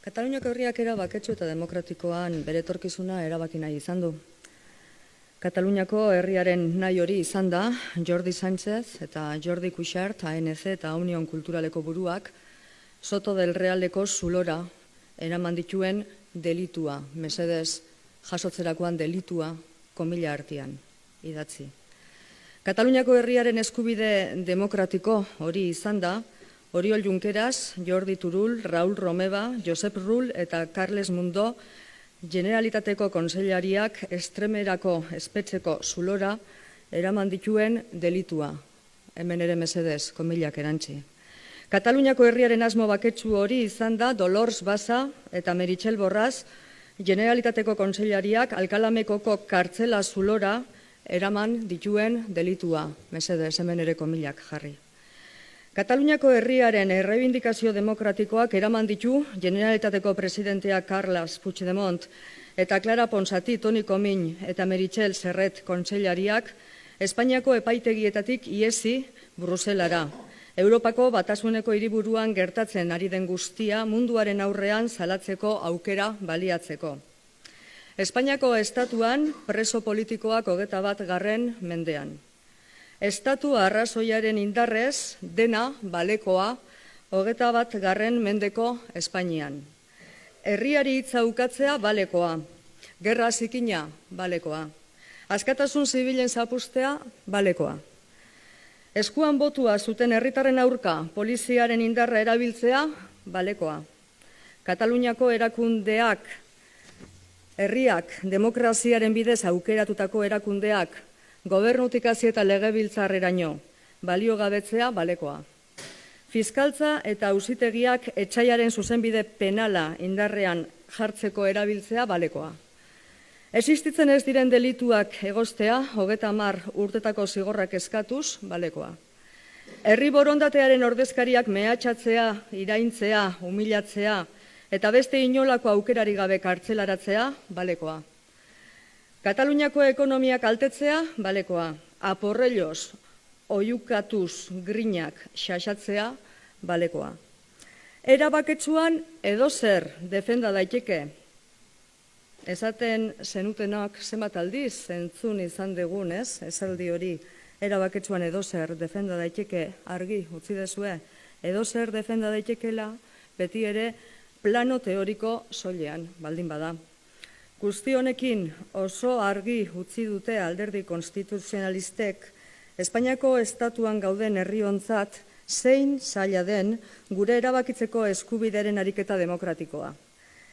Kataluniako herriak erabaketsu eta demokratikoan bere etorkizuna erabaki nahi izan du. Kataluniako herriaren nahi hori izan da Jordi Sánchez eta Jordi Cuixart, ANC eta Union Kulturaleko buruak, Soto del Realeko zulora eraman dituen delitua, mesedez jasotzerakoan delitua, komila artean idatzi. Kataluniako herriaren eskubide demokratiko hori izan da, Oriol Junqueras, Jordi Turull, Raúl Romeva, Josep Rull eta Carles Mundó Generalitateko konseilariak estremerako espetxeko zulora eraman dituen delitua. Hemen ere mesedez, komilak erantzi. Kataluniako herriaren asmo baketsu hori izan da Dolors Bassa eta Meritxell Borras Generalitateko konseilariak Alkalamekoko kartzela zulora eraman dituen delitua. Mesedez, hemen ere komilak jarri. Kataluniako herriaren errebindikazio demokratikoak eraman ditu Generalitateko presidentea Carles Puigdemont eta Clara Ponsatí, Toni Comín eta Meritxell Serret kontseilariak Espainiako epaitegietatik iesi Bruselara. Europako Batasuneko hiriburuan gertatzen ari den guztia munduaren aurrean salatzeko aukera baliatzeko. Espainiako estatuan preso politikoak 21. mendean. Estatu arrazoiaren indarrez dena balekoa 21. mendeko Espainian. Herriari hitza ukatzea balekoa, gerra zikina balekoa, askatasun zibilen zapustea balekoa. Eskuan botua zuten herritarren aurka poliziaren indarra erabiltzea balekoa. Kataluniako erakundeak, herriak demokraziaren bidez aukeratutako erakundeak, gobernutik hasi eta legebiltzarreraino baliogabetzea balekoa. Fiskaltza eta auzitegiak etsaiaren zuzenbide penala indarrean jartzeko erabiltzea balekoa. Existitzen ez diren delituak egostea 30 urtetako zigorrak eskatuz balekoa. Herri borondatearen ordezkariak mehatxatzea, iraintzea, humilatzea eta beste inolako aukerari gabe kartzelaratzea balekoa. Kataluniako ekonomia kaltetzea balekoa. Aporrelloz, oiukatuz, grinak xaxatzea balekoa. Erabaketsuan edozer defenda daiteke. Esaten zenutenak zenbat aldiz entzun izan dugun, ez? Esaldi hori erabaketsuan edozer defenda daiteke argi utzi dezue. Edozer defenda daitekela beti ere plano teoriko soilean baldin bada. Guzti honekin oso argi utzi dute alderdi konstituzionalistek Espainiako estatuan gauden herriontzat zein zaila den gure erabakitzeko eskubideren ariketa demokratikoa.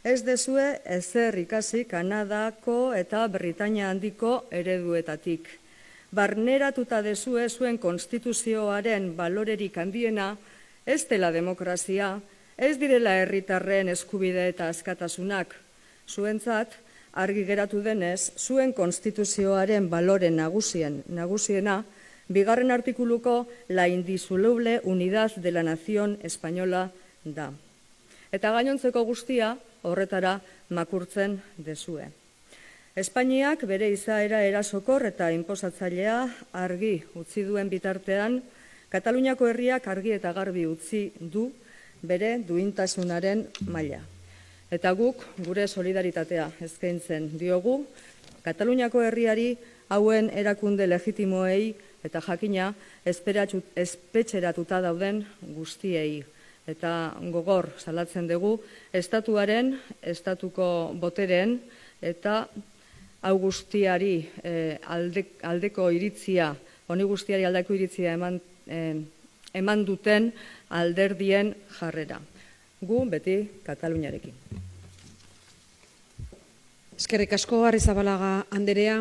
Ez dezue ezer ikasi Kanadako eta Britainia handiko ereduetatik. Barneratuta dezue zuen konstituzioaren balorerik handiena ez dela demokrazia, ez direla herritarren eskubide eta askatasunak. Zuentzat, argi geratu denez, zuen konstituzioaren balore nagusiena, 2. artikuluko la indisoluble unidad de la nación española da. Eta gainontzeko guztia horretara makurtzen dezue. Espainiak bere izaera erasokor eta inposatzailea argi utzi duen bitartean, Kataluniako herriak argi eta garbi utzi du bere duintasunaren maila. Eta guk gure solidaritatea eskaintzen diogu Kataluniako herriari hauen erakunde legitimoei eta jakina espetxeratuta dauden guztiei. Eta gogor salatzen dugu estatuaren, estatuko botereen eta hau guztiari aldeko iritzia, honi guztiari aldeko iritzia eman duten alderdien jarrera. Gu beti Kataluniarekin. Eskerrik asko, Arrizabalaga anderea.